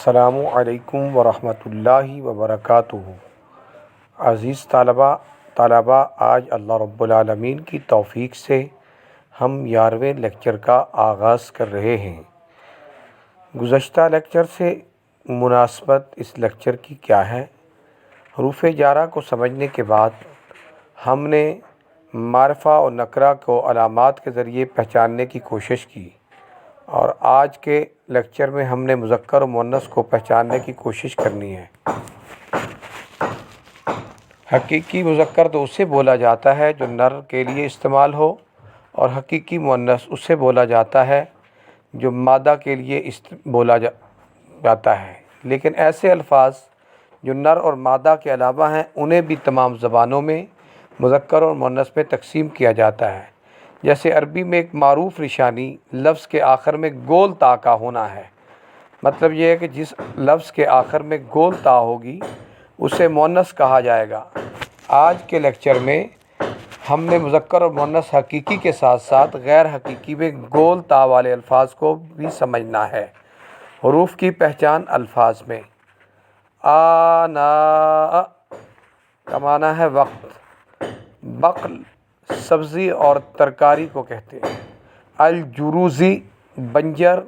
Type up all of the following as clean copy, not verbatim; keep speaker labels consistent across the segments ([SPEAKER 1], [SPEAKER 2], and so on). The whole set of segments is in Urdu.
[SPEAKER 1] السلام علیکم ورحمۃ اللہ وبرکاتہ۔ عزیز طلباء، آج اللہ رب العالمین کی توفیق سے ہم 11ویں لیکچر کا آغاز کر رہے ہیں۔ گزشتہ لیکچر سے مناسبت اس لیکچر کی کیا ہے؟ حروف جارہ کو سمجھنے کے بعد ہم نے معرفہ اور نکرہ کو علامات کے ذریعے پہچاننے کی کوشش کی، اور آج کے لیکچر میں ہم نے مذکر و مؤنث کو پہچاننے کی کوشش کرنی ہے۔ حقیقی مذکر تو اسے بولا جاتا ہے جو نر کے لیے استعمال ہو، اور حقیقی مؤنث اسے بولا جاتا ہے جو مادہ کے لیے بولا جاتا ہے۔ لیکن ایسے الفاظ جو نر اور مادہ کے علاوہ ہیں انہیں بھی تمام زبانوں میں مذکر اور مؤنث میں تقسیم کیا جاتا ہے۔ جیسے عربی میں ایک معروف نشانی لفظ کے آخر میں گول تا کا ہونا ہے۔ مطلب یہ ہے کہ جس لفظ کے آخر میں گول تا ہوگی اسے مؤنث کہا جائے گا۔ آج کے لیکچر میں ہم نے مذکر اور مؤنث حقیقی کے ساتھ ساتھ غیر حقیقی میں گول تا والے الفاظ کو بھی سمجھنا ہے۔ حروف کی پہچان الفاظ میں آنا کا معنی ہے وقت، بقل سبزی اور ترکاری کو کہتے ہیں، الجروزی بنجر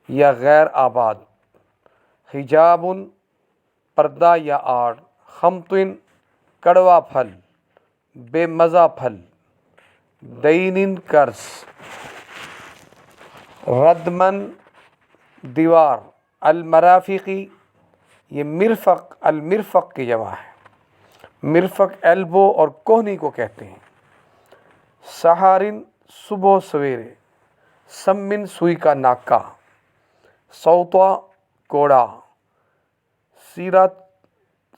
[SPEAKER 1] یا غیر آباد، حجاب پردہ یا آڑ، خمطن کڑوا پھل، بے مزہ پھل، دین قرض، ردمن دیوار، المرافقی یہ مرفق المرفق کی جمع ہے، مرفق ایلبو اور کوہنی کو کہتے ہیں، سحارن صبح سویرے، سمن سوئی کا ناکا، سوتا کوڑا،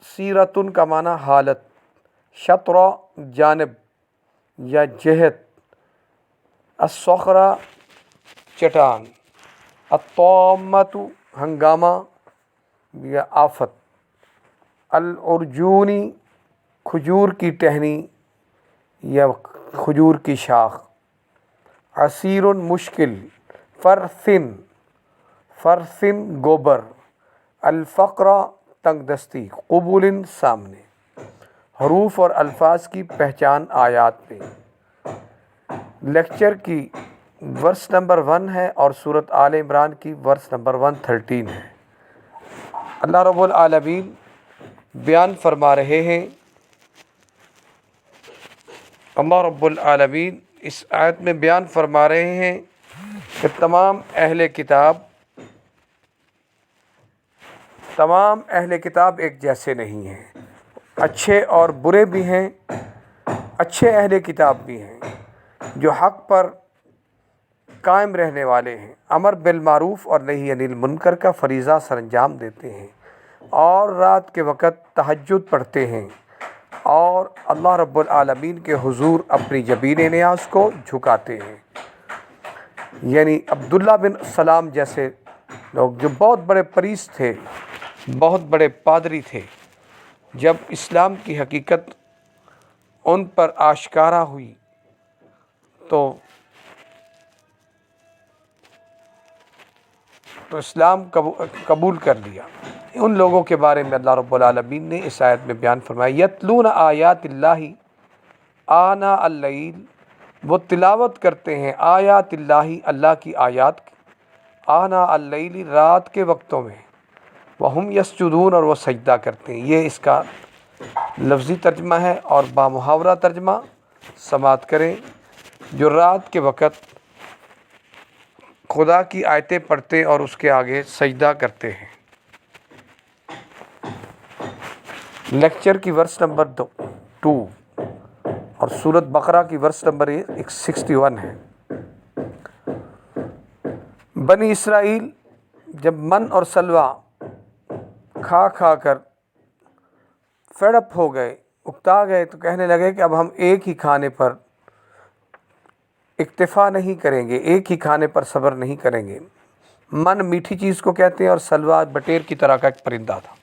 [SPEAKER 1] سیرتن کا معنی حالت، شطرہ جانب یا جہت، الصخرہ چٹان، الطامۃ ہنگامہ یا آفت، العرجونی کھجور کی ٹہنی یا کھجور کی شاخ، عسیر مشکل، فرثن گوبر، الفقرہ تنگ دستی، قبول سامنے۔ حروف اور الفاظ کی پہچان آیات میں۔ لیکچر کی ورس نمبر 1 ہے اور سورۃ آل عمران کی ورس نمبر 113 ہے۔ اللہ رب العالمین بیان فرما رہے ہیں، اللہ رب العالمین اس آیت میں بیان فرما رہے ہیں کہ تمام اہل کتاب ایک جیسے نہیں ہیں، اچھے اور برے بھی ہیں۔ اچھے اہل کتاب بھی ہیں جو حق پر قائم رہنے والے ہیں، امر بالمعروف اور نہی عن المنکر کا فریضہ سر انجام دیتے ہیں، اور رات کے وقت تہجد پڑھتے ہیں، اور اللہ رب العالمین کے حضور اپنی جبین نیاز کو جھکاتے ہیں۔ یعنی عبداللہ بن سلام جیسے لوگ جو بہت بڑے پریس تھے، بہت بڑے پادری تھے، جب اسلام کی حقیقت ان پر آشکارا ہوئی تو اسلام قبول کر لیا۔ ان لوگوں کے بارے میں اللہ رب العالمین نے اس آیت میں بیان فرمایا، یتلون آیات اللہ آنا اللیل، وہ تلاوت کرتے ہیں آیات اللہ، اللہ کی آیات آنا اللیل، رات کے وقتوں میں، وہم یسجدون، اور وہ سجدہ کرتے ہیں۔ یہ اس کا لفظی ترجمہ ہے، اور بامحاورہ ترجمہ سماعت کریں۔ جو رات کے وقت خدا کی آیتیں پڑھتے اور اس کے آگے سجدہ کرتے ہیں۔ لیکچر کی ورس نمبر 2 اور سورۃ بقرہ کی ورس نمبر 61 ہے۔ بنی اسرائیل جب من اور سلوہ کھا کر فیڈ اپ ہو گئے، اکتا گئے، تو کہنے لگے کہ اب ہم ایک ہی کھانے پر اکتفا نہیں کریں گے، ایک ہی کھانے پر صبر نہیں کریں گے۔ من میٹھی چیز کو کہتے ہیں، اور سلوہ بٹیر کی طرح کا ایک پرندہ تھا۔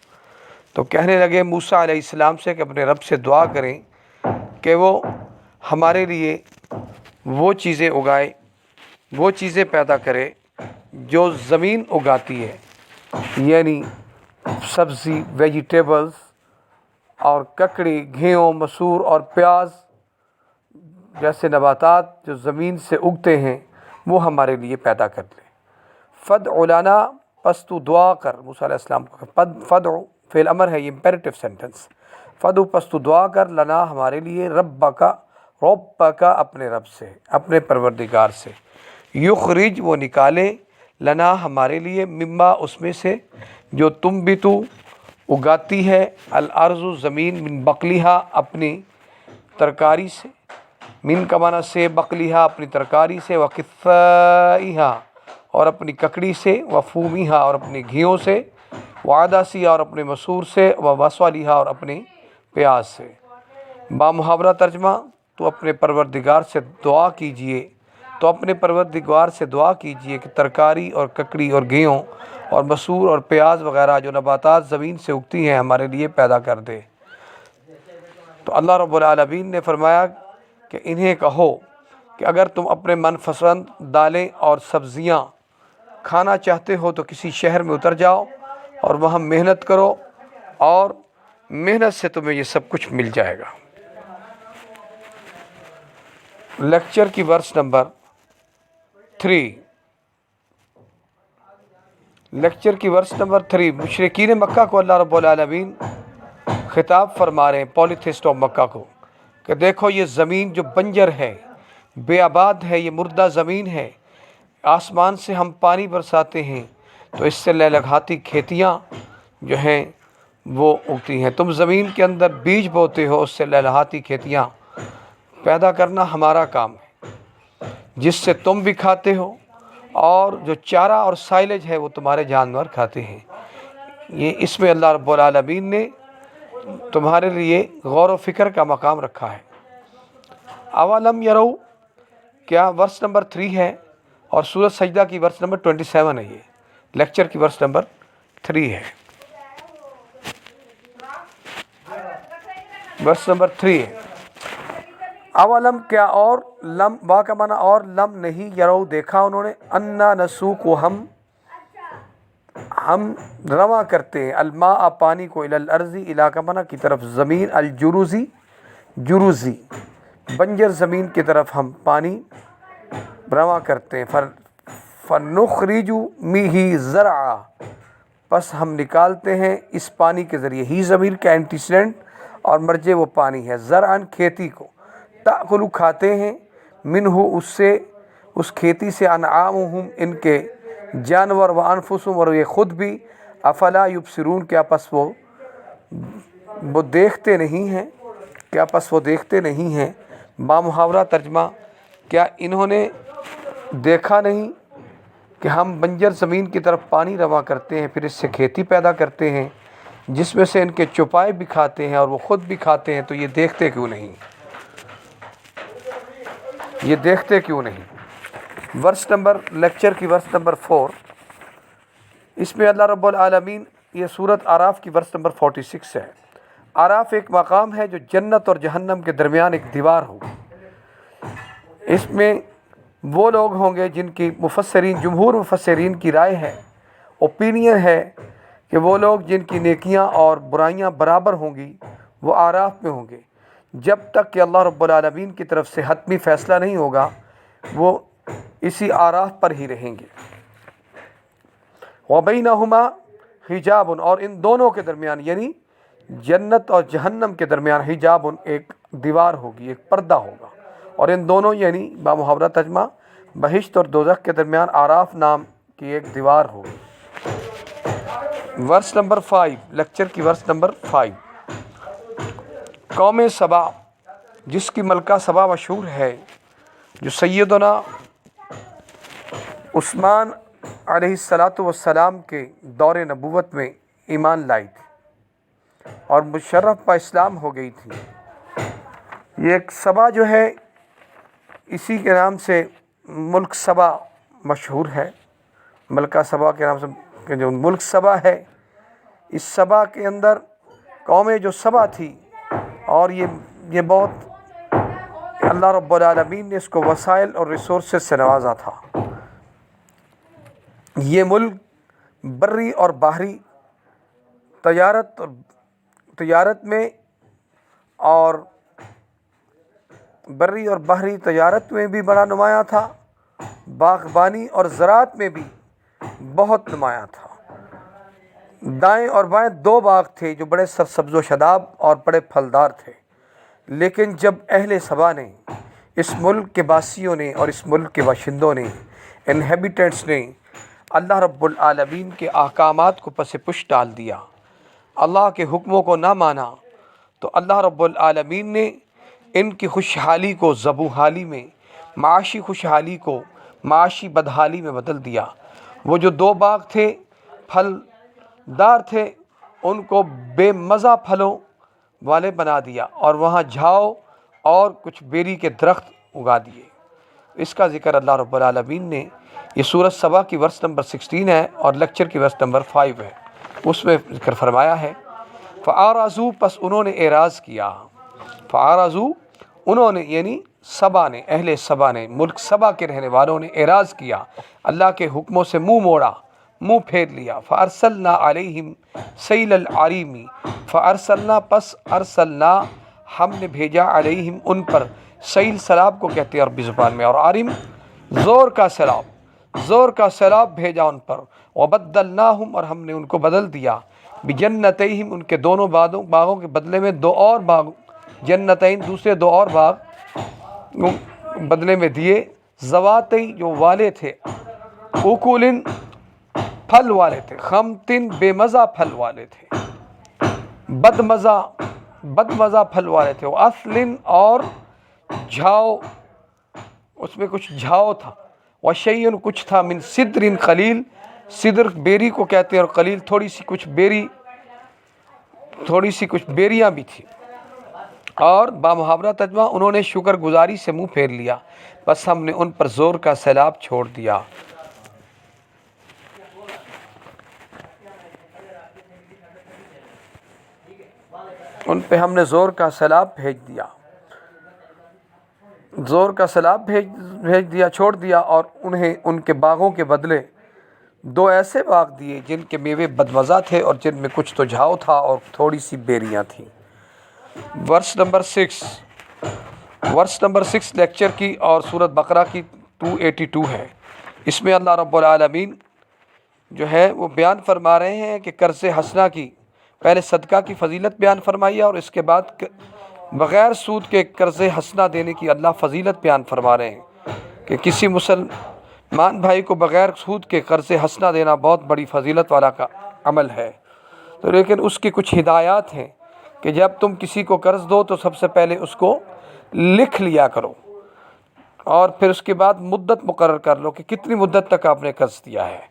[SPEAKER 1] تو کہنے لگے موسیٰ علیہ السلام سے کہ اپنے رب سے دعا کریں کہ وہ ہمارے لیے وہ چیزیں اگائے، وہ چیزیں پیدا کرے جو زمین اگاتی ہے، یعنی سبزی ویجیٹیبلز اور ککڑی گھیوں مسور اور پیاز جیسے نباتات جو زمین سے اگتے ہیں وہ ہمارے لیے پیدا کر لے۔ فدع لنا، پس تو دعا کر، موسیٰ علیہ السلام کو فدع فعل امر ہے، یہ امپیریٹو سینٹنس، فدع پس تو دعا کر، لنا ہمارے لیے، ربک اپنے رب سے، اپنے پروردگار سے، یخرج وہ نکالے، لنا ہمارے لیے، مما اس میں سے، جو تم بھی تو اگاتی ہے، الارض زمین، من بقلیہا اپنی ترکاری سے، من کا معنی سے، بقلیہا اپنی ترکاری سے، وقثائہا اور اپنی ککڑی سے، وفومیہا اور اپنی گھیوں سے، وعدسیہا اور اپنے مسور سے، وبصلیہا اور اپنے پیاز سے۔ بامحاورہ ترجمہ، تو اپنے پروردگار سے دعا کیجئے، تو اپنے پروردگار سے دعا کیجئے کہ ترکاری اور ککڑی اور گھیوں اور مسور اور پیاز وغیرہ جو نباتات زمین سے اگتی ہیں ہمارے لیے پیدا کر دے۔ تو اللہ رب العالمین نے فرمایا کہ انہیں کہو کہ اگر تم اپنے من پسند دالیں اور سبزیاں کھانا چاہتے ہو تو کسی شہر میں اتر جاؤ اور وہاں محنت کرو، اور محنت سے تمہیں یہ سب کچھ مل جائے گا۔ لیکچر کی ورس نمبر 3، لیکچر کی ورس نمبر 3، مشرکین مکہ کو اللہ رب العالمین خطاب فرما رہے ہیں، پولیتھسٹ آف مکہ کو، کہ دیکھو یہ زمین جو بنجر ہے، بے آباد ہے، یہ مردہ زمین ہے، آسمان سے ہم پانی برساتے ہیں تو اس سے لہلہاتی کھیتیاں جو ہیں وہ اگتی ہیں، تم زمین کے اندر بیج بوتے ہو، اس سے لہلہاتی کھیتیاں پیدا کرنا ہمارا کام ہے، جس سے تم بھی کھاتے ہو، اور جو چارہ اور سائلج ہے وہ تمہارے جانور کھاتے ہیں۔ یہ اس میں اللہ رب العالمین نے تمہارے لیے غور و فکر کا مقام رکھا ہے۔ اولم یرو، کیا ورس نمبر 3 ہے، اور سورۃ سجدہ کی ورس نمبر 27 ہے، یہ لیکچر کی ورس نمبر 3 ہے، ورس نمبر 3 ہے۔ اولم کیا، اور لم با کا معنی اور، لم نہیں، یرو دیکھا انہوں نے، انا نسوق ہم رواں کرتے ہیں، الماء پانی کو، الی الارض علاقہ معنی کی طرف، زمین، الجروزی جروزی بنجر زمین کی طرف ہم پانی رواں کرتے ہیں، فنخرج منہ زرعا، پس ہم نکالتے ہیں اس پانی کے ذریعے، ہی ضمیر کا اینٹیسیڈنٹ اور مرجع وہ پانی ہے، زرعن کھیتی کو، تأکلوا کھاتے ہیں، منہ اس سے، اس کھیتی سے، انعامہم ان کے جانور، وانفسہم اور یہ خود بھی، افلا یبصرون کیا پس وہ دیکھتے نہیں ہیں، کیا پس وہ دیکھتے نہیں ہیں۔ بامحاورہ ترجمہ، کیا انہوں نے دیکھا نہیں کہ ہم بنجر زمین کی طرف پانی رواں کرتے ہیں، پھر اس سے کھیتی پیدا کرتے ہیں جس میں سے ان کے چوپائے بھی کھاتے ہیں اور وہ خود بھی کھاتے ہیں، تو یہ دیکھتے کیوں نہیں، یہ دیکھتے کیوں نہیں۔ ورس نمبر، لیکچر کی ورس نمبر 4، اس میں اللہ رب العالمین، یہ سورۃ اعراف کی ورس نمبر 46 ہے۔ اعراف ایک مقام ہے جو جنت اور جہنم کے درمیان ایک دیوار ہوگی، اس میں وہ لوگ ہوں گے جن کی مفسرین، جمہور مفسرین کی رائے ہے، اوپینین ہے کہ وہ لوگ جن کی نیکیاں اور برائیاں برابر ہوں گی وہ اعراف میں ہوں گے، جب تک کہ اللہ رب العالمین کی طرف سے حتمی فیصلہ نہیں ہوگا وہ اسی اعراف پر ہی رہیں گے۔ وبینہما حجاب، اور ان دونوں کے درمیان یعنی جنت اور جہنم کے درمیان، حجاب ایک دیوار ہوگی، ایک پردہ ہوگا، اور ان دونوں یعنی بامحاورہ ترجمہ بہشت اور دوزخ کے درمیان اعراف نام کی ایک دیوار ہوگی۔ ورس نمبر 5، لیکچر کی ورس نمبر 5، قوم سبا، جس کی ملکہ سبا مشہور ہے، جو سیدنا عثمان علیہ السلام کے دور نبوت میں ایمان لائی تھی اور مشرف با اسلام ہو گئی تھی۔ یہ ایک سبا جو ہے اسی کے نام سے ملک سبا مشہور ہے، ملکہ سبا کے نام سے جو ملک سبا ہے، اس سبا کے اندر قومیں جو سبا تھی، اور یہ بہت اللہ رب العالمین نے اس کو وسائل اور ریسورسز سے نوازا تھا۔ یہ ملک بری اور باہری تجارت میں اور بری اور باہری تجارت میں بھی بڑا نمایاں تھا، باغبانی اور زراعت میں بھی بہت نمایاں تھا۔ دائیں اور بائیں دو باغ تھے جو بڑے سرسبز و شاداب اور بڑے پھلدار تھے۔ لیکن جب اہل سبا نے، اس ملک کے باسیوں نے اور اس ملک کے باشندوں نے، انہیبیٹنٹس نے اللہ رب العالمین کے احکامات کو پس پش ڈال دیا، اللہ کے حکموں کو نہ مانا، تو اللہ رب العالمین نے ان کی خوشحالی کو زبوحالی میں، معاشی خوشحالی کو معاشی بدحالی میں بدل دیا۔ وہ جو دو باغ تھے پھل دار تھے، ان کو بے مزہ پھلوں والے بنا دیا اور وہاں جھاؤ اور کچھ بیری کے درخت اگا دیے۔ اس کا ذکر اللہ رب العالمین نے، یہ سورۃ سبا کی ورس نمبر 16 ہے اور لیکچر کی ورس نمبر 5 ہے، اس میں ذکر فرمایا ہے۔ فَأَعْرَضُوا، پس انہوں نے اعراض کیا۔ فَأَعْرَضُوا، انہوں نے یعنی سبا نے، اہل سبا نے، ملک سبا کے رہنے والوں نے اعراض کیا، اللہ کے حکموں سے منہ موڑا، منہ پھیر لیا۔ فَأَرْسَلْنَا عَلَيْهِمْ سَيْلَ الْعَرِيمِ، فَأَرْسَلْنَا، پس ارسلنا، ہم نے بھیجا، علیہم ان پر، سیل سیلاب کو کہتے ہیں عربی زبان میں، اور عارم زور کا سیلاب، زور کا سیلاب بھیجا ان پر۔ وبدلناہم، اور ہم نے ان کو بدل دیا، بجنتیہم، ان کے دونوں باغوں کے بدلے میں دو اور باغ، جنتین دوسرے دو اور باغ بدلے میں دیے، زواتی جو والے تھے، اکولن پھل والے تھے، خمتن بے مزہ پھل والے تھے، بد مزہ پھل والے تھے، اصلن اور جھاؤ، اس میں کچھ جھاؤ تھا، وشیئن کچھ تھا، من صدر قلیل، صدر بیری کو کہتے ہیں، اور قلیل تھوڑی سی کچھ بیریاں بھی تھی۔ اور بامحاورہ ترجمہ، انہوں نے شکر گزاری سے منہ پھیر لیا، بس ہم نے ان پر زور کا سیلاب چھوڑ دیا۔ ان پہ ہم نے زور کا سیلاب بھیج دیا، زور کا سیلاب بھیج دیا، چھوڑ دیا، اور انہیں ان کے باغوں کے بدلے دو ایسے باغ دیے جن کے میوے بدمزہ تھے اور جن میں کچھ تو جھاؤ تھا اور تھوڑی سی بیریاں تھیں۔ ورس نمبر 6 لیکچر کی اور سورۃ بقرہ کی 282 ہے۔ اس میں اللہ رب العالمین جو ہے وہ بیان فرما رہے ہیں کہ قرض حسنہ کی، پہلے صدقہ کی فضیلت بیان فرمائی ہے، اور اس کے بعد بغیر سود کے قرض حسنہ دینے کی اللہ فضیلت بیان فرما رہے ہیں کہ کسی مسلمان بھائی کو بغیر سود کے قرض حسنہ دینا بہت بڑی فضیلت والا کا عمل ہے۔ تو لیکن اس کی کچھ ہدایات ہیں کہ جب تم کسی کو قرض دو تو سب سے پہلے اس کو لکھ لیا کرو، اور پھر اس کے بعد مدت مقرر کر لو کہ کتنی مدت تک آپ نے قرض دیا ہے،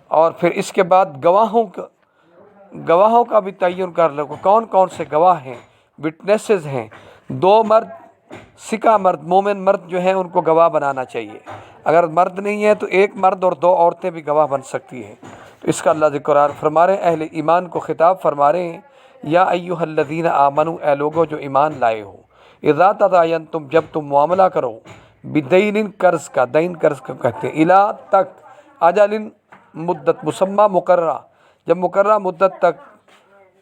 [SPEAKER 1] اور پھر اس کے بعد گواہوں کا بھی تعین کر لو کہ کون کون سے گواہ ہیں، وٹنسز ہیں۔ دو مرد، سکہ مرد، مومن مرد جو ہیں ان کو گواہ بنانا چاہیے، اگر مرد نہیں ہے تو ایک مرد اور دو عورتیں بھی گواہ بن سکتی ہیں۔ تو اس کا اللہ ذکر فرما رہے ہیں، اہل ایمان کو خطاب فرما رہے ہیں، یا ایھا الذین آمنوا، اے لوگو جو ایمان لائے ہو، اذا تداینتم، جب تم معاملہ کرو، بدین، قرض کا، دین قرض کو کہتے ہیں، الی تک، اجل، مدت مسمى مقررہ، جب مقررہ مدت تک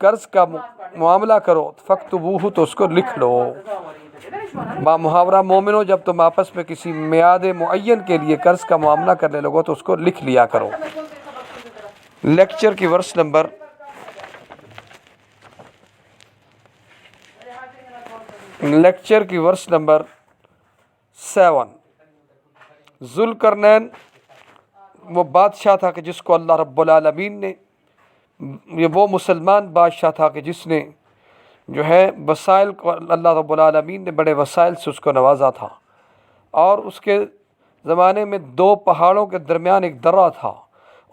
[SPEAKER 1] قرض کا معاملہ کرو، فاکتبوہ، تو اس کو لکھ لو۔ با محاورہ مومنو، جب تم آپس میں کسی میعاد معین کے لیے قرض کا معاملہ کرنے لگو تو اس کو لکھ لیا کرو۔ لیکچر کی ورس نمبر 7۔ ذوالقرنین وہ بادشاہ تھا کہ جس کو اللہ رب العالمین نے، یہ وہ مسلمان بادشاہ تھا کہ جس نے جو ہے وسائل کو، اللہ رب العالمین نے بڑے وسائل سے اس کو نوازا تھا، اور اس کے زمانے میں دو پہاڑوں کے درمیان ایک درہ تھا،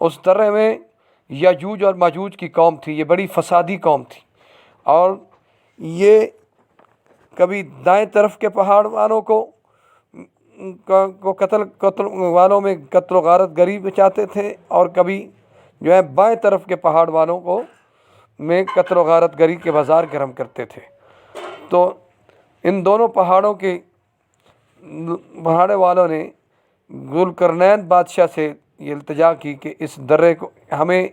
[SPEAKER 1] اس درے میں یاجوج اور ماجوج کی قوم تھی، یہ بڑی فسادی قوم تھی، اور یہ کبھی دائیں طرف کے پہاڑ والوں کو قتل والوں میں قتل و غارت گری بچاتے تھے، اور کبھی جو ہے بائیں طرف کے پہاڑ والوں کو میں قتل و غارت گری کے بازار گرم کرتے تھے۔ تو ان دونوں پہاڑ والوں نے ذوالقرنین بادشاہ سے یہ التجا کی کہ اس درے کو ہمیں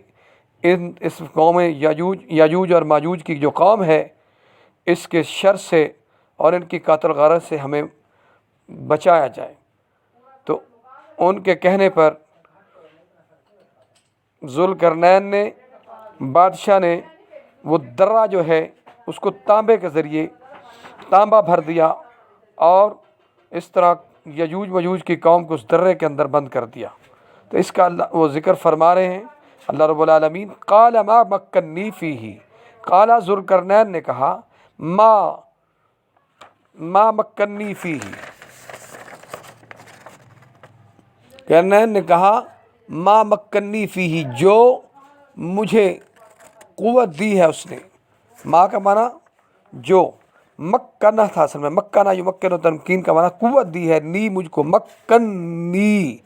[SPEAKER 1] اس قوم یاجوج اور ماجوج کی جو قوم ہے اس کے شر سے اور ان کی قتل غارت سے ہمیں بچایا جائے۔ تو ان کے کہنے پر ذوالقرنین نے بادشاہ نے وہ درہ جو ہے اس کو تانبے کے ذریعے تانبا بھر دیا اور اس طرح یجوج مجوج کی قوم کو اس درے کے اندر بند کر دیا۔ تو اس کا اللہ وہ ذکر فرما رہے ہیں اللہ رب العالمین، قال ما مکنی فیہ، قال ذوالقرنین نے کہا ما مکنی فیہ، قرنین نے کہا ما مکنی فیہ، جو مجھے قوت دی ہے اس نے۔ ماں کا معنی جو، مکنہ تھا اصل میں، مکنہ یمکن و تمکین کا معنی قوت دی ہے، نی مجھ کو، مکنی،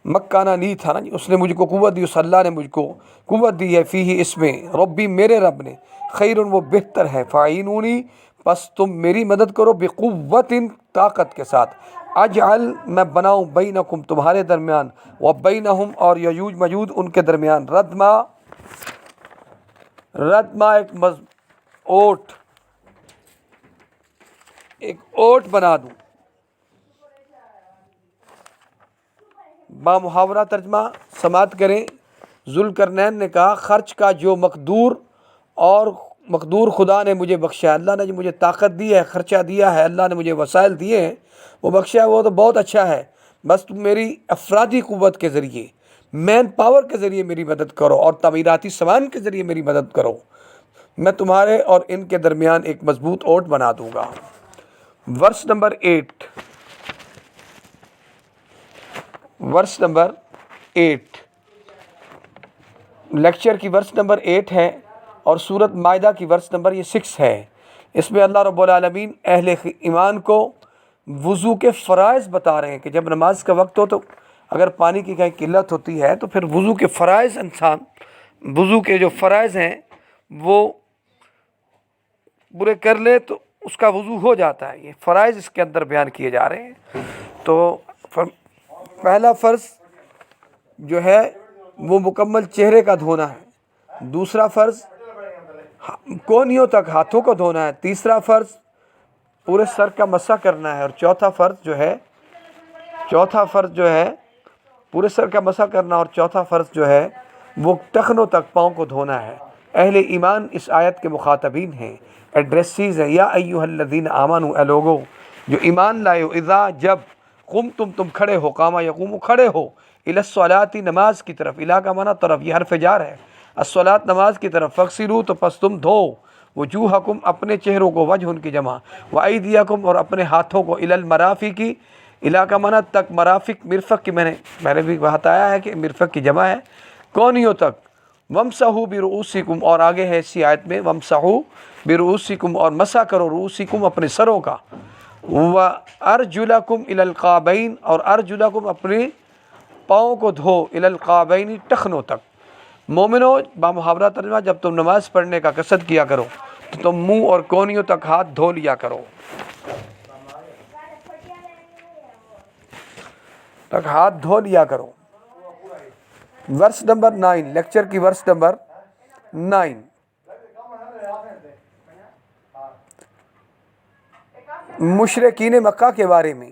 [SPEAKER 1] مکانہ نی تھا نا، اس نے مجھ کو قوت دی، اس اللہ نے مجھ کو قوت دی ہے، فیہ اس میں، ربی میرے رب نے، خیرن وہ بہتر ہے، فاعینونی پس تم میری مدد کرو، بقوت طاقت کے ساتھ، اجعل میں بناؤں بینکم تمہارے درمیان، و بینہم اور یجوج مجوج ان کے درمیان، ردما ایک اوٹ بنا دوں۔ با محاورہ ترجمہ سماعت کریں۔ ذوالقرنین نے کہا خرچ کا جو مقدور خدا نے مجھے بخشا ہے، اللہ نے جو مجھے طاقت دی ہے، خرچہ دیا ہے، اللہ نے مجھے وسائل دیے ہیں، وہ بخشا ہے، وہ تو بہت اچھا ہے، بس تم میری افرادی قوت کے ذریعے، مین پاور کے ذریعے میری مدد کرو اور تعمیراتی سامان کے ذریعے میری مدد کرو، میں تمہارے اور ان کے درمیان ایک مضبوط اوٹ بنا دوں گا۔ ورس نمبر 8 لیکچر کی ورس نمبر 8 ہے اور سورۃ مائدہ کی ورس نمبر یہ 6 ہے۔ اس میں اللہ رب العالمین اہل ایمان کو وضو کے فرائض بتا رہے ہیں کہ جب نماز کا وقت ہو تو اگر پانی کی کہیں قلت ہوتی ہے تو پھر وضو کے فرائض، وضو کے جو فرائض ہیں وہ پورے کر لے تو اس کا وضو ہو جاتا ہے۔ یہ فرائض اس کے اندر بیان کیے جا رہے ہیں۔ تو پہلا فرض جو ہے وہ مکمل چہرے کا دھونا ہے، دوسرا فرض کونیوں تک ہاتھوں کو دھونا ہے، تیسرا فرض پورے سر کا مسح کرنا ہے، اور چوتھا فرض جو ہے پورے سر کا مسح کرنا، اور چوتھا فرض جو ہے وہ ٹخنوں تک پاؤں کو دھونا ہے۔ اہل ایمان اس آیت کے مخاطبین ہیں، ایڈریسیز ہیں۔ یا ایھا الذین آمنوا، اے لوگو جو ایمان لائے ہو، اذا جب تم کھڑے ہو، قام یقوم کھڑے ہو، الی الصلاۃ نماز کی طرف، الی کا معنی طرف، یہ حرف جار ہے، الصلاۃ نماز کی طرف، فاغسلوا تو پس تم دھو، وجوہکم اپنے چہروں کو، وجہ ان کی جمع، وایدیکم اور اپنے ہاتھوں کو، الی المرافق، الی کا معنی تک، مرافق مرفق کی میں نے بھی بتایا ہے کہ مرفق کی جمع ہے، کونیوں تک، وامسحوا برؤوسکم اور آگے ہے اسی آیت میں وامسحوا برؤوسکم اور مسح کرو رؤوسکم اپنے سروں کا، وارجلکم الی القعبین اور ارجلکم اپنے پاؤں کو دھو، الی القعبین ٹخنوں تک۔ مومنو با محاورہ ترجمہ جب تم نماز پڑھنے کا قصد کیا کرو تو تم منہ اور کونیوں تک ہاتھ دھو لیا کرو، ورس نمبر 9 لیکچر کی ورس نمبر 9، مشرکین مکہ کے بارے میں،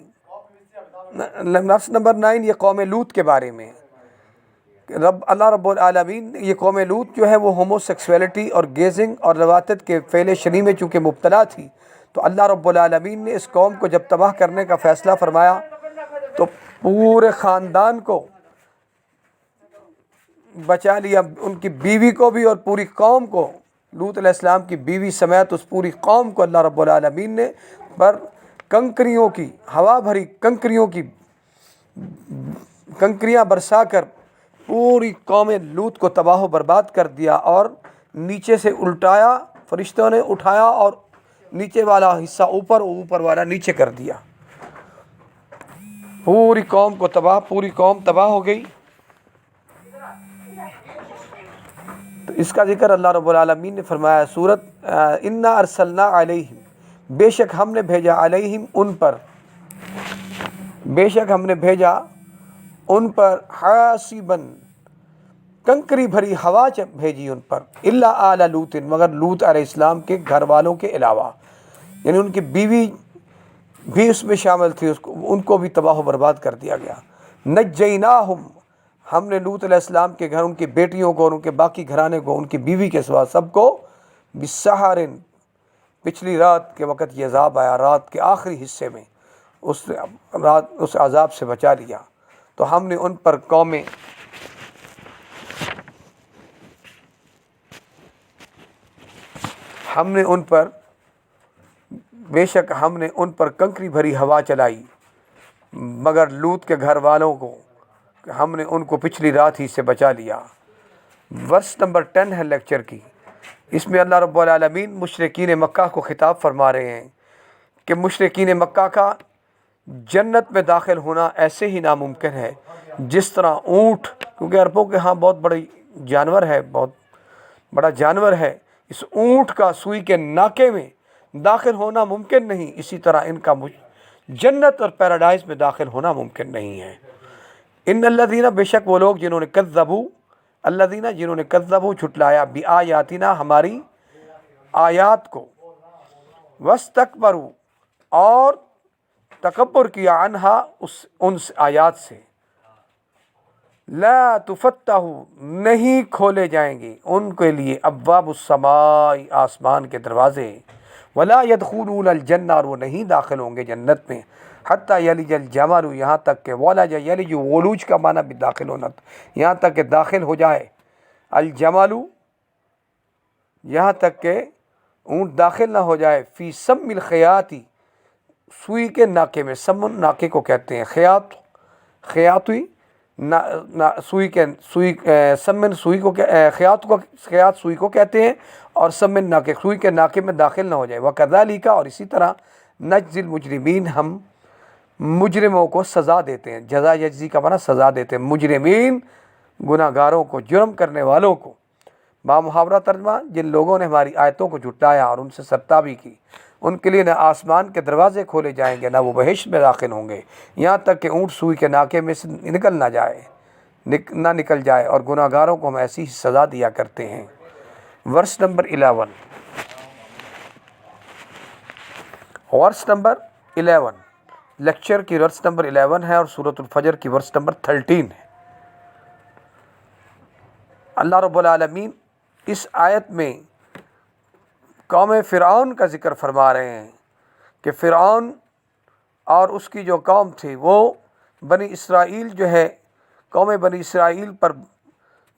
[SPEAKER 1] ورس نمبر 9 یہ قوم لوط کے بارے میں۔ اللہ رب العالمین یہ قوم لوط جو ہے وہ ہومو سیکسویلٹی اور گیزنگ اور رواتت کے فعل شنی میں چونکہ مبتلا تھی، تو اللہ رب العالمین نے اس قوم کو جب تباہ کرنے کا فیصلہ فرمایا تو پورے خاندان کو بچا لیا، ان کی بیوی کو بھی اور پوری قوم کو، لوط علیہ السلام کی بیوی سمیت اس پوری قوم کو اللہ رب العالمین نے پر کنکریوں کی، ہوا بھری کنکریاں برسا کر پوری قوم لوط کو تباہ و برباد کر دیا، اور نیچے سے الٹایا، فرشتوں نے اٹھایا اور نیچے والا حصہ اوپر اور اوپر والا نیچے کر دیا، پوری قوم تباہ ہو گئی۔ تو اس کا ذکر اللہ رب العالمین نے فرمایا سورۃ انا ارسلنا علیہم، بے شک ہم نے بھیجا، علیہم ان پر، بے شک ہم نے بھیجا ان پر، حاسباً کنکری بھری ہوا بھیجی ان پر، الا آل لوط، مگر لوط علیہ السلام کے گھر والوں کے علاوہ، یعنی ان کی بیوی بھی اس میں شامل تھی، ان کو بھی تباہ و برباد کر دیا گیا۔ نجیناہم، ہم نے لوط علیہ السلام کے گھر، ان کی بیٹیوں کو اور ان کے باقی گھرانے کو، ان کی بیوی کے سوا سب کو، بسحرن، پچھلی رات کے وقت یہ عذاب آیا، رات کے آخری حصے میں اس عذاب سے بچا لیا۔ تو ہم نے ان پر بے شک ہم نے ان پر کنکری بھری ہوا چلائی، مگر لوط کے گھر والوں کو ہم نے ان کو پچھلی رات ہی سے بچا لیا۔ ورس نمبر 10 ہے لیکچر کی۔ اس میں اللہ رب العالمین مشرکین مکہ کو خطاب فرما رہے ہیں کہ مشرکین مکہ کا جنت میں داخل ہونا ایسے ہی ناممکن ہے جس طرح اونٹ، کیونکہ عربوں کے ہاں بہت بڑی جانور ہے، بہت بڑا جانور ہے، اس اونٹ کا سوئی کے ناکے میں داخل ہونا ممکن نہیں، اسی طرح ان کا جنت اور پیراڈائز میں داخل ہونا ممکن نہیں ہے۔ ان الذین، بے شک وہ لوگ جنہوں نے کذبوا جھٹلایا، بآیاتنا، ہماری آیات کو، واستکبروا، اور تکبر کیا، عنہا، ان آیات سے، لا تفتح، نہیں کھولے جائیں گے ان کے لیے، ابواب السماء، آسمان کے دروازے، ولا يدخلون الجنہ، اور وہ نہیں داخل ہوں گے جنت میں، حتی یلج الجمل، یہاں تک کہ ولج یلج، ولوج کا معنی بھی داخل ہونا، یہاں تک کہ داخل ہو جائے، الجمل، یہاں تک کہ اونٹ داخل نہ ہو جائے، فی سم الخیاط، سوئی کے ناکے میں، سمن ناکے کو کہتے ہیں، خیاطی سمن سوئی کو، خیاط سوئی کو کہتے ہیں، اور سمن ناکے، سوئی کے ناکے میں داخل نہ ہو جائے۔ وَكَذَلِكَ، اور اسی طرح، نجزی المجرمین، ہم مجرموں کو سزا دیتے ہیں، جزا یجزی کا معنی سزا دیتے ہیں، مجرمین، گناہ گاروں کو، جرم کرنے والوں کو۔ بامحاورہ ترجمہ، جن لوگوں نے ہماری آیتوں کو جھٹلایا اور ان سے سرتابی کی، ان کے لیے نہ آسمان کے دروازے کھولے جائیں گے، نہ وہ بہشت میں داخل ہوں گے، یہاں تک کہ اونٹ سوئی کے ناکے میں سے نہ نکل جائے، اور گناہ گاروں کو ہم ایسی ہی سزا دیا کرتے ہیں۔ ورس نمبر 11 لیکچر کی ورس نمبر 11 ہے، اور سورۃ الفجر کی ورس نمبر 13 ہے۔ اللہ رب العالمین اس آیت میں قوم فرعون کا ذکر فرما رہے ہیں کہ فرعون اور اس کی جو قوم تھی، وہ بنی اسرائیل جو ہے، قوم بنی اسرائیل پر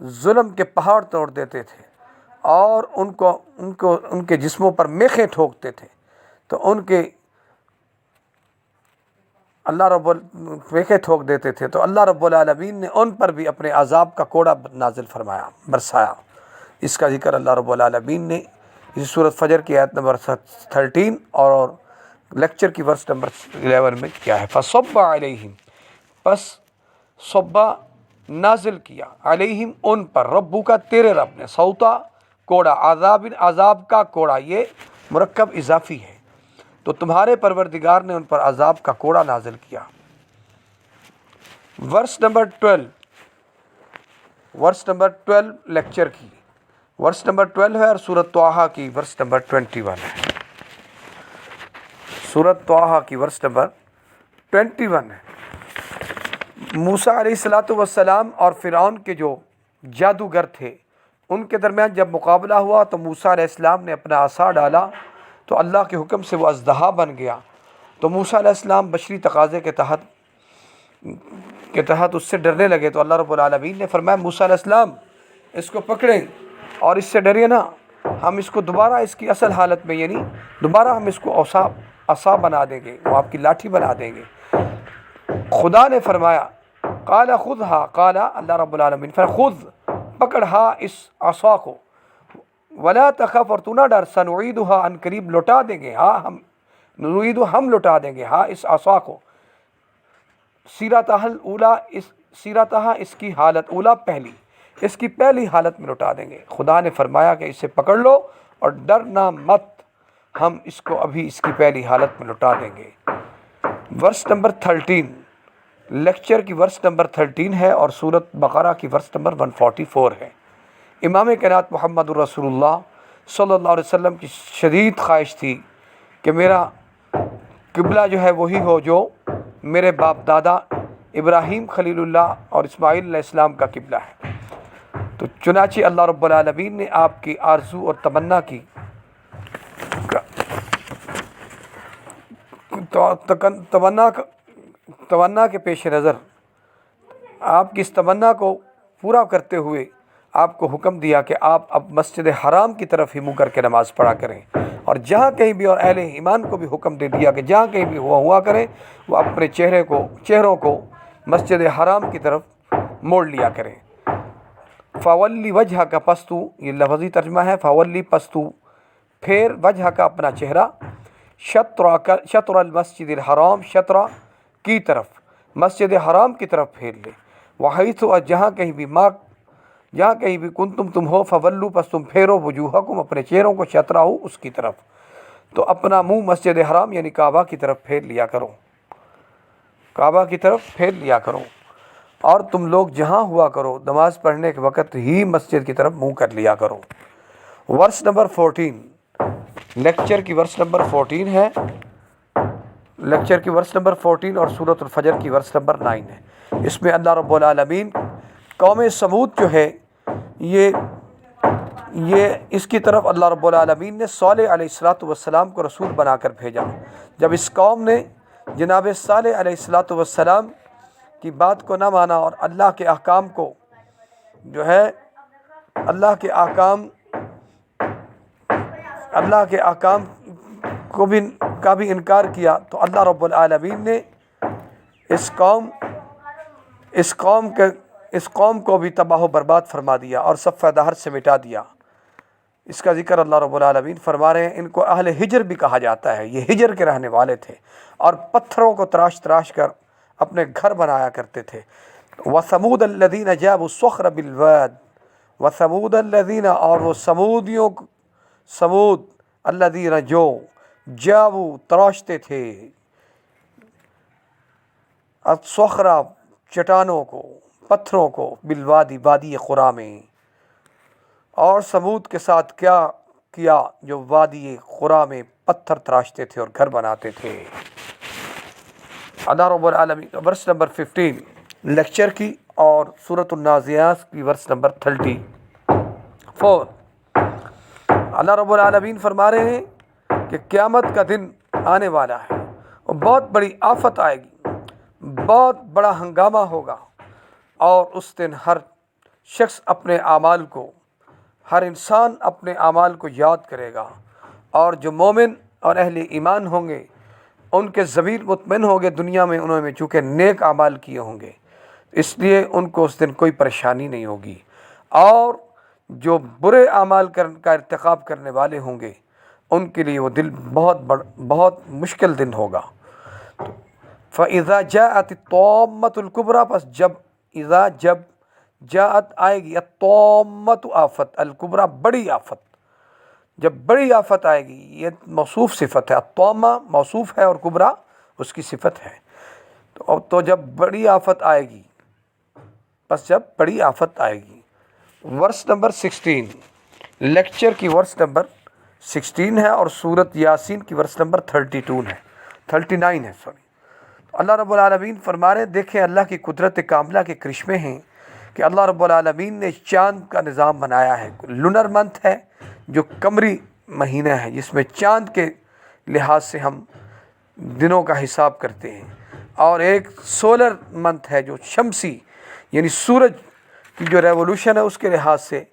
[SPEAKER 1] ظلم کے پہاڑ توڑ دیتے تھے، اور ان کے جسموں پر میخیں ٹھوکتے تھے، تو میخیں ٹھوک دیتے تھے، تو اللہ رب العالمین نے ان پر بھی اپنے عذاب کا کوڑا نازل فرمایا، برسایا۔ اس کا ذکر اللہ رب العالمین نے اس سورۃ فجر کی آیت نمبر 13 اور لیکچر کی ورس نمبر 11 میں کیا ہے۔ فَصَبَّ عَلَيْهِمْ، پس صبا نازل کیا، علیہم، ان پر، ربو کا، تیرے رب نے، صوتا، کوڑا، عذاب کا کوڑا، یہ مرکب اضافی ہے، تو تمہارے پروردگار نے ان پر عذاب کا کوڑا نازل کیا۔ ورس نمبر 12 لیکچر کی ورس نمبر 12 ہے، اور سورۃ طٰہٰ کی ورس نمبر 21 ہے۔ سورۃ طٰہٰ کی ورس نمبر 21 ہے۔ موسیٰ علیہ السلام اور فرعون کے جو جادوگر تھے، ان کے درمیان جب مقابلہ ہوا تو موسیٰ علیہ السلام نے اپنا عصا ڈالا تو اللہ کے حکم سے وہ اژدہا بن گیا، تو موسیٰ علیہ السلام بشری تقاضے کے تحت اس سے ڈرنے لگے، تو اللہ رب العالمین نے فرمایا موسیٰ علیہ السلام اس کو پکڑیں اور اس سے ڈریے نہ، ہم اس کو دوبارہ اس کی اصل حالت میں، یعنی دوبارہ ہم اس کو عصا بنا دیں گے، وہ آپ کی لاٹھی بنا دیں گے۔ خدا نے فرمایا قال خذها، قال اللہ رب العالمین خذ، پکڑا اس عصا کو، ولا تخف، اور تو نہ ڈر، سنعیدها، ان قریب لوٹا دیں گے، ہم لوٹا دیں گے، اس عصا کو، سیرتها الاولی، سیرتها، اس کی حالت، اولا، پہلی، اس کی پہلی حالت میں لوٹا دیں گے۔ خدا نے فرمایا کہ اسے پکڑ لو اور ڈرنا مت، ہم اس کو ابھی اس کی پہلی حالت میں لوٹا دیں گے۔ ورس نمبر 13 لیکچر کی ورس نمبر 13 ہے اور سورۃ بقرہ کی ورس نمبر 144 ہے۔ امام کائنات محمد الرسول اللہ صلی اللہ علیہ وسلم کی شدید خواہش تھی کہ میرا قبلہ جو ہے وہی ہو جو میرے باپ دادا ابراہیم خلیل اللہ اور اسماعیل علیہ السلام کا قبلہ ہے۔ تو چنانچہ اللہ رب العالمین نے آپ کی آرزو اور تمنا کے پیش نظر آپ کی اس تمنا کو پورا کرتے ہوئے آپ کو حکم دیا کہ آپ اب مسجد حرام کی طرف ہی منہ کر کے نماز پڑھا کریں، اور جہاں کہیں بھی، اور اہل ایمان کو بھی حکم دے دیا کہ جہاں کہیں بھی ہوا کریں وہ اپنے چہروں کو مسجد حرام کی طرف موڑ لیا کریں۔ فولی وجہ کا پستو، یہ لفظی ترجمہ ہے، فولی پستو پھر وجہ کا اپنا چہرہ، شطر المسجد الحرام، شطرہ کی طرف، مسجد حرام کی طرف پھیر لے۔ وحیث، جہاں کہیں بھی کنتم تم ہو، فولو پس تم پھیرو، وجوہکم اپنے چہروں کو، شطرہ ہو اس کی طرف، تو اپنا منہ مسجد حرام یعنی کعبہ کی طرف پھیر لیا کرو، کعبہ کی طرف پھیر لیا کرو، اور تم لوگ جہاں ہوا کرو نماز پڑھنے کے وقت ہی مسجد کی طرف منہ کر لیا کرو۔ ورس نمبر 14، لیکچر کی ورس نمبر 14 ہے، لیکچر کی ورس نمبر 14 اور سورۃ الفجر کی ورس نمبر 9 ہے۔ اس میں اللہ رب العالمین قوم سمود جو ہے یہ اس کی طرف اللہ رب العالمین نے صالح علیہ السلام کو رسول بنا کر بھیجا۔ جب اس قوم نے جناب صالح علیہ السلام کی بات کو نہ مانا اور اللہ کے احکام کو جو ہے اللہ کے احکام کا بھی انکار کیا، تو اللہ رب العالمین نے اس قوم کو بھی تباہ و برباد فرما دیا اور صفحہ دہر سے مٹا دیا۔ اس کا ذکر اللہ رب العالمین فرما رہے ہیں۔ ان کو اہل ہجر بھی کہا جاتا ہے، یہ ہجر کے رہنے والے تھے اور پتھروں کو تراش کر اپنے گھر بنایا کرتے تھے۔ وَثَمُودَ الَّذِينَ جَابُوا الصَّخْرَ بِالْوَادِ، وَثَمُودَ الَّذِينَ، اور وہ سمود الَّذِينَ جو جابوا تراشتے تھے، الصَّخْرَ چٹانوں کو، پتھروں کو، بالوادی وادی قرا میں، اور سمود کے ساتھ کیا کیا جو وادی قرا میں پتھر تراشتے تھے اور گھر بناتے تھے۔ اللہ رب العالمین ورس نمبر 15 لیکچر کی اور سورۃ النازعات کی ورس نمبر 34۔ اللہ رب العالمین فرما رہے ہیں کہ قیامت کا دن آنے والا ہے اور بہت بڑی آفت آئے گی، بہت بڑا ہنگامہ ہوگا، اور اس دن ہر شخص اپنے اعمال کو، ہر انسان اپنے اعمال کو یاد کرے گا، اور جو مومن اور اہل ایمان ہوں گے ان کے ضمیر مطمئن ہوں گے، دنیا میں انہوں نے چونکہ نیک اعمال کیے ہوں گے اس لیے ان کو اس دن کوئی پریشانی نہیں ہوگی، اور جو برے اعمال کا ارتکاب کرنے والے ہوں گے ان کے لیے وہ دل بہت مشکل دن ہوگا۔ فَإِذَا جَاءَتِ الطَّامَّةُ الْكُبْرَى، پس جب جاءت آئے گی، الطامۃ آفت، الکبریٰ بڑی آفت، جب بڑی آفت آئے گی، یہ موصوف صفت ہے، الطامہ موصوف ہے اور کبریٰ اس کی صفت ہے، تو جب بڑی آفت آئے گی، بس جب بڑی آفت آئے گی۔ ورس نمبر 16 لیکچر کی ورس نمبر 16 ہے اور سورۃ یاسین کی ورس نمبر 39 ہے سوری۔ اللہ رب العالمین فرما رہے ہیں، دیکھیں اللہ کی قدرت کاملہ کے کرشمے ہیں کہ اللہ رب العالمین نے چاند کا نظام بنایا ہے۔ لونر منتھ ہے جو قمری مہینہ ہے، جس میں چاند کے لحاظ سے ہم دنوں کا حساب کرتے ہیں، اور ایک سولر منتھ ہے جو شمسی یعنی سورج کی جو ریولوشن ہے اس کے لحاظ سے،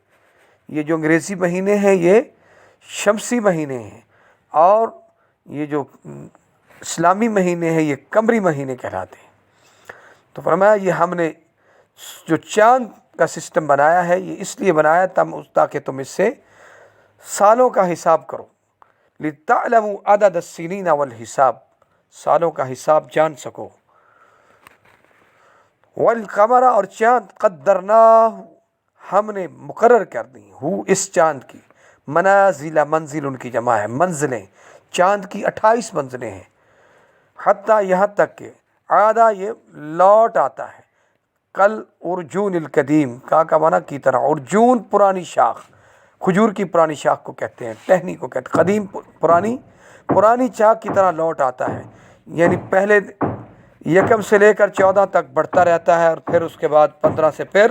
[SPEAKER 1] یہ جو انگریزی مہینے ہیں یہ شمسی مہینے ہیں، اور یہ جو اسلامی مہینے ہیں یہ قمری مہینے کہلاتے ہیں۔ تو فرمایا یہ ہم نے جو چاند کا سسٹم بنایا ہے یہ اس لیے بنایا تاکہ تم اس سے سالوں کا حساب کرو، لِتَعْلَمُوا عَدَدَ السِّنِينَ وَالْحِسَاب، سالوں کا حساب جان سکو۔ وَالْقَمَرَ، اور چاند، قَدَّرْنَاهُ ہم نے مقرر کر دی، اس چاند کی، منازل، منزل ان کی جمع ہے، منزلیں، چاند کی 28 منزلیں ہیں، حتیٰ یہاں تک کہ عادہ یہ لوٹ آتا ہے، کل ارجون القدیم کا معنی کی طرح، ارجون پرانی شاخ، کھجور کی پرانی شاخ کو کہتے ہیں، ٹہنی کو کہتے ہیں، قدیم پرانی چاک کی طرح لوٹ آتا ہے، یعنی پہلے یکم سے لے کر 14 تک بڑھتا رہتا ہے، اور پھر اس کے بعد 15 سے پھر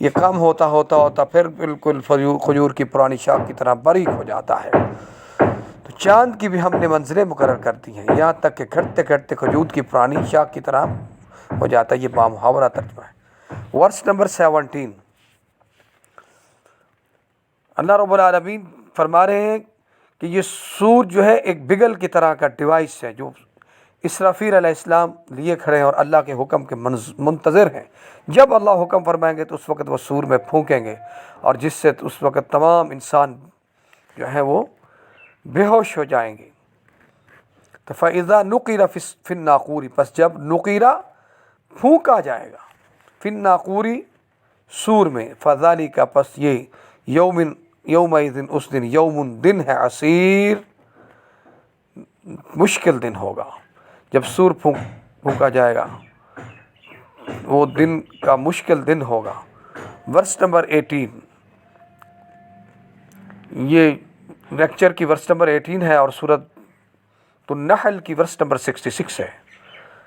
[SPEAKER 1] یہ کم ہوتا پھر بالکل کھجور کی پرانی شاخ کی طرح باریک ہو جاتا ہے۔ تو چاند کی بھی ہم نے منزلیں مقرر کر دی ہیں، یہاں تک کہ گھٹتے گھٹتے کھجور کی پرانی شاخ کی طرح ہو جاتا ہے۔ یہ بامحاورہ ترجمہ ہے۔ ورس نمبر 17، اللہ رب العالمین فرما رہے ہیں کہ یہ سور جو ہے ایک بگل کی طرح کا ڈیوائس ہے جو اسرافیل علیہ السلام لیے کھڑے ہیں اور اللہ کے حکم کے منتظر ہیں۔ جب اللہ حکم فرمائیں گے تو اس وقت وہ سور میں پھونکیں گے، اور جس سے اس وقت تمام انسان جو ہیں وہ بے ہوش ہو جائیں گے۔ تو فَإِذَا نُقِرَ فِي النَّاقُورِ، پس جب نقیرہ پھونکا جائے گا، فی الناقوری سور میں، فَذَلِكَ پس یہ یومئذ اس دن، یوم دن ہے، عسیر مشکل دن ہوگا۔ جب سور پھونکا جائے گا وہ دن کا مشکل دن ہوگا۔ ورس نمبر 18، یہ لیکچر کی ورس نمبر 18 ہے، اور سورۃ النحل کی ورس نمبر 66 ہے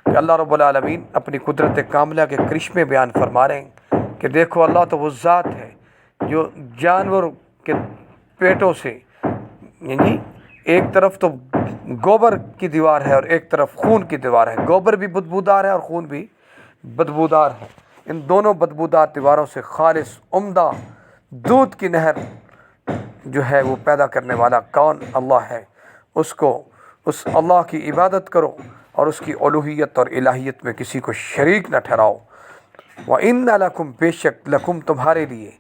[SPEAKER 1] کہ اللہ رب العالمین اپنی قدرت کاملہ کے کرشمے بیان فرما رہے ہیں کہ دیکھو اللہ تو وہ ذات ہے جو جانور کے پیٹوں سے، یعنی ایک طرف تو گوبر کی دیوار ہے اور ایک طرف خون کی دیوار ہے، گوبر بھی بدبودار ہے اور خون بھی بدبودار ہے، ان دونوں بدبودار دیواروں سے خالص عمدہ دودھ کی نہر جو ہے وہ پیدا کرنے والا کون؟ اللہ ہے۔ اس اللہ کی عبادت کرو اور اس کی الوہیت اور الہیت میں کسی کو شریک نہ ٹھہراؤ۔ وَإِنَّ لَكُمْ بے شک لکم تمہارے لیے،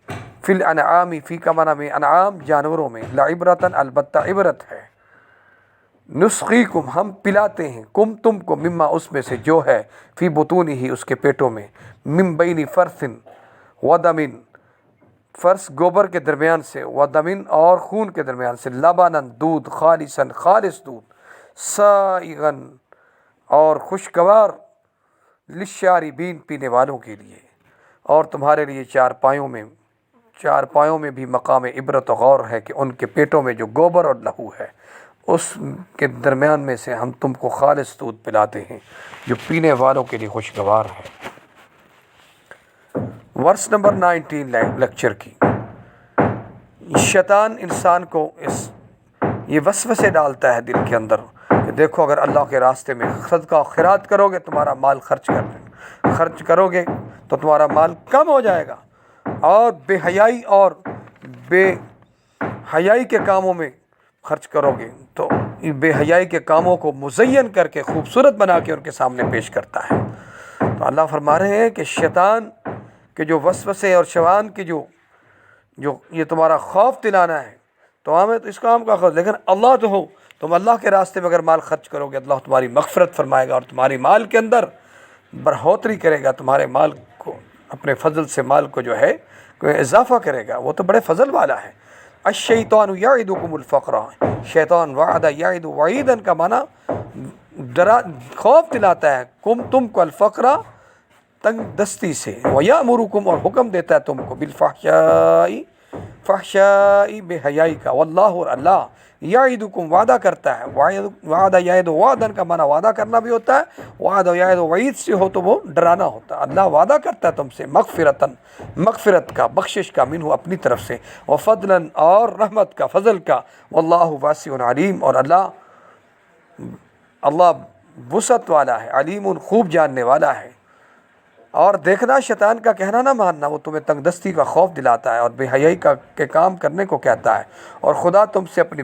[SPEAKER 1] فی الانعام فی کا معنی میں انعام جانوروں میں، لعبرتاً البتہ عبرت ہے، نسقیکم ہم پلاتے ہیں، کم تم کو، مما اس میں سے جو ہے، فی بطونہ ہی اس کے پیٹوں میں، من بین فرث ودمن فرث گوبر کے درمیان سے، ودمن اور خون کے درمیان سے، لبناً دودھ، خالصاً خالص دودھ، سائغاً اور خوشگوار، للشاربین پینے والوں کے لیے، اور تمہارے لیے چار پایوں میں بھی مقام عبرت و غور ہے کہ ان کے پیٹوں میں جو گوبر اور لہو ہے اس کے درمیان میں سے ہم تم کو خالص دودھ پلاتے ہیں جو پینے والوں کے لیے خوشگوار ہے۔ ورس نمبر 19 لیکچر کی، شیطان انسان کو یہ وسوسے ڈالتا ہے دل کے اندر کہ دیکھو اگر اللہ کے راستے میں صدقہ و خیرات کرو گے تمہارا مال خرچ کرو گے تو تمہارا مال کم ہو جائے گا، اور بے حیائی کے کاموں میں خرچ کرو گے تو بے حیائی کے کاموں کو مزین کر کے خوبصورت بنا کے ان کے سامنے پیش کرتا ہے۔ تو اللہ فرما رہے ہیں کہ شیطان کے جو وسوسے اور شیطان کی جو یہ تمہارا خوف دلانا ہے تو ہمیں تو اس کام کا خوف، لیکن اللہ تو ہو، تم اللہ کے راستے میں اگر مال خرچ کرو گے اللہ تمہاری مغفرت فرمائے گا اور تمہاری مال کے اندر بڑھوتری کرے گا، تمہارے مال کو اپنے فضل سے مال کو جو ہے کوئی اضافہ کرے گا، وہ تو بڑے فضل والا ہے۔ الشیطان یعدکم الفقر، شیطان وعدہ یعد وعیدن کا معنی خوف دلاتا ہے، تم کو الفقر تنگ دستی سے، ویامرکم اور حکم دیتا ہے تم کو فحشاء بے حیائی کا، واللہ اور اللہ یعدکم وعدہ کرتا ہے، وعدہ یعد وعدن کا معنی وعدہ کرنا بھی ہوتا ہے، وعدہ یعد وعید سے ہو تو وہ ڈرانا ہوتا ہے۔ اللہ وعدہ کرتا ہے تم سے مغفرت کا، بخشش کا، منہ اپنی طرف سے، وفضلاً اور رحمت کا، فضل کا، واللہ واسع علیم اور اللہ وسعت والا ہے، علیم خوب جاننے والا ہے۔ اور دیکھنا شیطان کا کہنا نہ ماننا، وہ تمہیں تنگ دستی کا خوف دلاتا ہے اور بے حیائی کے کام کرنے کو کہتا ہے، اور خدا تم سے اپنی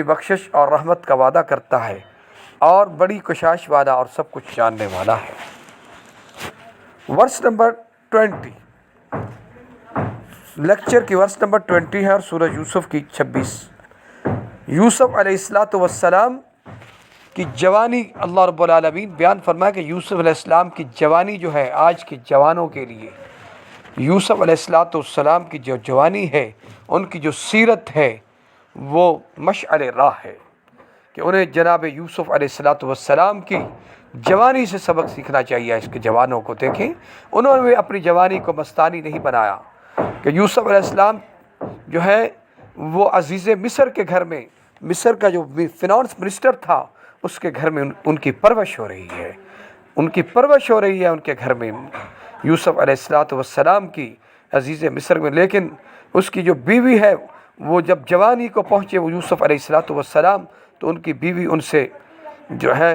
[SPEAKER 1] بخشش اور رحمت کا وعدہ کرتا ہے، اور بڑی کشاش والا اور سب کچھ جاننے والا ہے۔ ورس نمبر 20 لیکچر کی ورس نمبر 20 ہے، اور سورہ یوسف کی 26۔ یوسف علیہ السلام کی جوانی اللہ رب العالمین بیان فرمایا کہ یوسف علیہ السلام کی جوانی جو ہے آج کے جوانوں کے لیے، یوسف علیہ السلام کی جو جوانی ہے ان کی جو سیرت ہے وہ مشعل راہ ہے کہ انہیں جناب یوسف علیہ السلام کی جوانی سے سبق سیکھنا چاہیے۔ اس کے جوانوں کو دیکھیں، انہوں نے اپنی جوانی کو مستانی نہیں بنایا کہ یوسف علیہ السلام جو ہے وہ عزیز مصر کے گھر میں، مصر کا جو فینانس منسٹر تھا اس کے گھر میں ان کی پرورش ہو رہی ہے، ان کی پرورش ہو رہی ہے ان کے گھر میں یوسف علیہ السلام کی عزیز مصر میں۔ لیکن اس کی جو بیوی ہے وہ جب جوانی کو پہنچے وہ یوسف علیہ السلام، تو ان کی بیوی ان سے جو ہے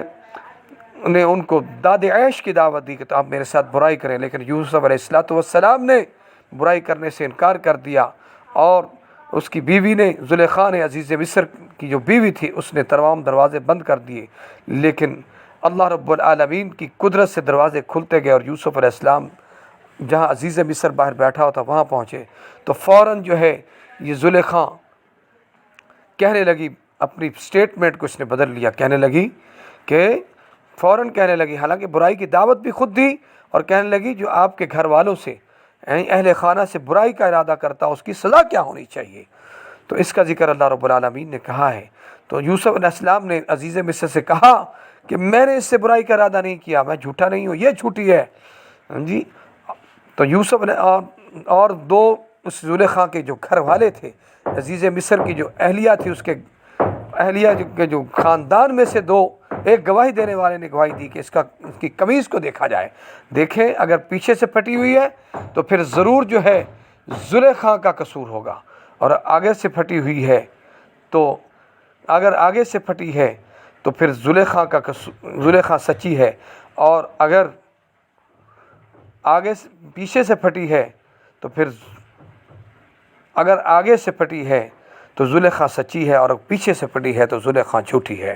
[SPEAKER 1] انہیں ان کو داد عیش کی دعوت دی کہ تو آپ میرے ساتھ برائی کریں، لیکن یوسف علیہ السلام نے برائی کرنے سے انکار کر دیا، اور اس کی بیوی نے، زلیخا نے، عزیز مصر کی جو بیوی تھی، اس نے تمام دروازے بند کر دیے، لیکن اللہ رب العالمین کی قدرت سے دروازے کھلتے گئے اور یوسف علیہ السلام جہاں عزیز مصر باہر بیٹھا ہوتا وہاں پہنچے تو فوراً جو ہے یہ زلیخا کہنے لگی، اپنی سٹیٹمنٹ کو اس نے بدل لیا، کہنے لگی کہ فوراً کہنے لگی، حالانکہ برائی کی دعوت بھی خود دی، اور کہنے لگی جو آپ کے گھر والوں سے، یعنی اہل خانہ سے برائی کا ارادہ کرتا اس کی سزا کیا ہونی چاہیے۔ تو اس کا ذکر اللہ رب العالمین نے کہا ہے۔ تو یوسف علیہ السلام نے عزیز مصر سے کہا کہ میں نے اس سے برائی کا ارادہ نہیں کیا، میں جھوٹا نہیں ہوں، یہ جھوٹی ہے جی۔ تو یوسف نے اور دو اس زلیخا کے جو گھر والے تھے، عزیز مصر کی جو اہلیہ تھی، اس کے اہلیہ کے جو خاندان میں سے دو، ایک گواہی دینے والے نے گواہی دی کہ اس کی قمیص کو دیکھا جائے، دیکھیں اگر پیچھے سے پھٹی ہوئی ہے تو پھر ضرور جو ہے زلیخا کا قصور ہوگا، اور آگے سے پھٹی ہوئی ہے تو اگر آگے سے پھٹی ہے تو پھر زلیخا سچی ہے، اور اگر پیچھے سے پھٹی ہے تو پھر اگر آگے سے پھٹی ہے تو زلیخا سچی ہے، اور پیچھے سے پھٹی ہے تو زلیخا جھوٹی ہے۔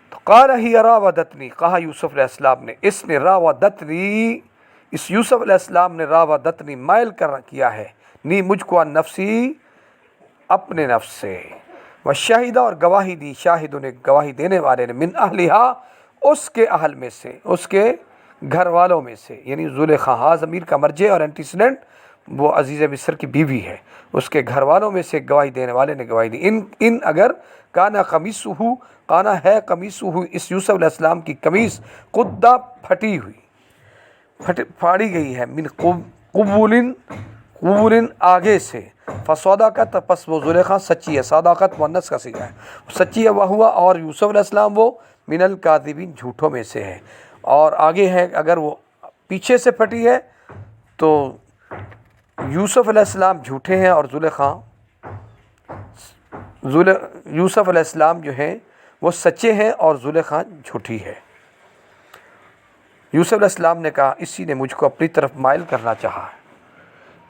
[SPEAKER 1] تو قال ہی راودتنی، کہا یوسف علیہ السلام نے، اس نے راودتنی، اس یوسف علیہ السلام نے راودتنی مائل کیا ہے، نی مجھ کو عن نفسی، اپنے نفس سے، وشاہدہ، اور گواہی دی، شاہد نے گواہی دینے والے نے، من اہلہا، اس کے اہل میں سے، اس کے گھر والوں میں سے، یعنی زلیخا، ہاں ضمیر کا مرجع اور اینٹیسیڈنٹ وہ عزیز مصر کی بیوی ہے، اس کے گھر والوں میں سے گواہی دینے والے نے گواہی دی، ان اگر کانا قمیصہ، کانا ہے قمیصہ، اس یوسف علیہ السلام کی قمیص، قدہ پھٹی ہوئی، پھاڑی گئی ہے، من قبول آگے سے، فصدقت، پس وہ زلیخا سچی ہے، صداقت مؤنث کا صیغہ ہے، سچی ہے، وہ اور یوسف علیہ السلام وہ من الکاذبین، جھوٹوں میں سے ہے، اور آگے ہے اگر وہ پیچھے سے پھٹی ہے تو یوسف علیہ السلام جھوٹے ہیں، اور یوسف علیہ السلام جو ہیں وہ سچے ہیں، اور زلیخا جھوٹی ہے۔ یوسف علیہ السلام نے کہا اسی نے مجھ کو اپنی طرف مائل کرنا چاہا،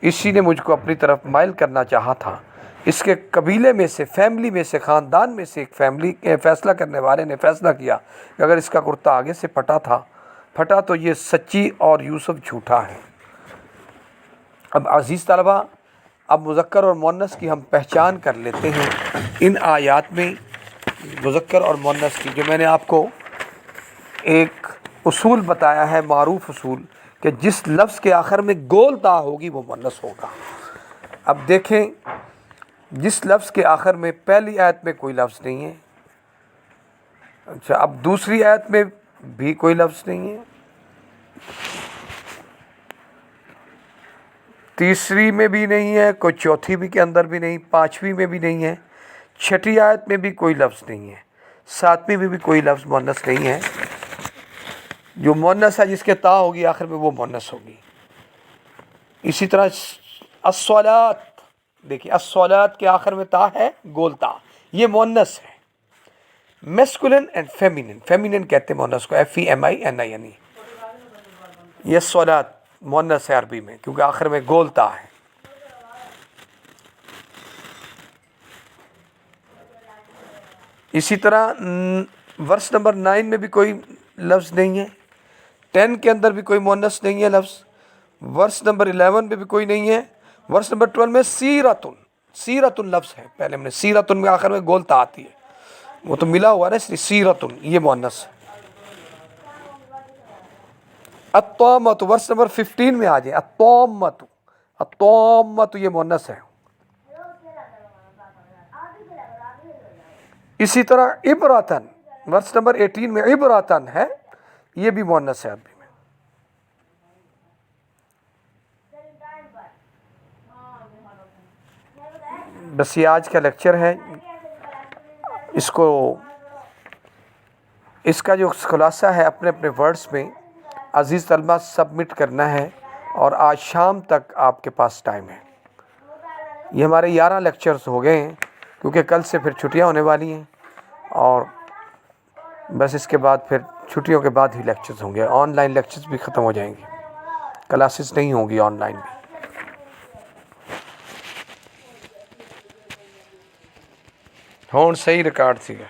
[SPEAKER 1] اسی نے مجھ کو اپنی طرف مائل کرنا چاہا تھا، اس کے قبیلے میں سے، فیملی میں سے، خاندان میں سے ایک فیملی کے فیصلہ کرنے والے نے فیصلہ کیا کہ اگر اس کا کرتا آگے سے پھٹا تو یہ سچی اور یوسف جھوٹا ہے۔ اب عزیز طلبہ، اب مذکر اور مؤنث کی ہم پہچان کر لیتے ہیں ان آیات میں، مذکر اور مؤنث کی، جو میں نے آپ کو ایک اصول بتایا ہے، معروف اصول، کہ جس لفظ کے آخر میں گول تا ہوگی وہ مؤنث ہوگا۔ اب دیکھیں، جس لفظ کے آخر میں پہلی آیت میں کوئی لفظ نہیں ہے، اچھا اب دوسری آیت میں بھی کوئی لفظ نہیں ہے، تیسری میں بھی نہیں ہے، کوئی چوتھی بھی کے اندر بھی نہیں، پانچویں میں بھی نہیں ہے، چھٹی آیت میں بھی کوئی لفظ نہیں ہے، ساتویں میں بھی کوئی لفظ مؤنث نہیں ہے۔ جو مؤنث ہے جس کے تا ہوگی آخر میں وہ مؤنث ہوگی۔ اسی طرح الصلاۃ، دیکھیے الصلاۃ کے آخر میں تا ہے، گول تا، یہ مؤنث ہے۔ میسکولن اینڈ فیمینن، فیمینن کہتے ہیں مؤنث کو، FEMININ، یہ الصلاۃ مؤنث ہے عربی میں کیونکہ آخر میں گول تا ہے۔ اسی طرح ورس نمبر 9 میں بھی کوئی لفظ نہیں ہے، 10 کے اندر بھی کوئی مؤنث نہیں ہے لفظ، ورس نمبر 11 میں بھی کوئی نہیں ہے، ورس نمبر 12 میں سیرتن لفظ ہے، پہلے ہم نے سیرتن میں آخر میں گول تا آتی ہے، وہ تو ملا ہوا ہے نا، اس لیے سیرتن یہ مؤنث ہے۔ الطامۃ ورس نمبر 15 میں آ جائے، الطامۃ یہ مؤنث ہے، اسی طرح عبراتن ورس نمبر 18 میں عبراتن ہے، یہ بھی مؤنث ہے عربی میں۔ بس یہ آج کا لیکچر ہے، اس کا جو خلاصہ ہے اپنے اپنے ورڈز میں عزیز طلبہ سبمٹ کرنا ہے، اور آج شام تک آپ کے پاس ٹائم ہے۔ یہ ہمارے 11 لیکچرز ہو گئے ہیں، کیونکہ کل سے پھر چھٹیاں ہونے والی ہیں، اور بس اس کے بعد پھر چھٹیوں کے بعد ہی لیکچرز ہوں گے، آن لائن لیکچرز بھی ختم ہو جائیں گے، کلاسز نہیں ہوں گی آن لائن بھی۔ ہون صحیح ریکارڈ سی گا۔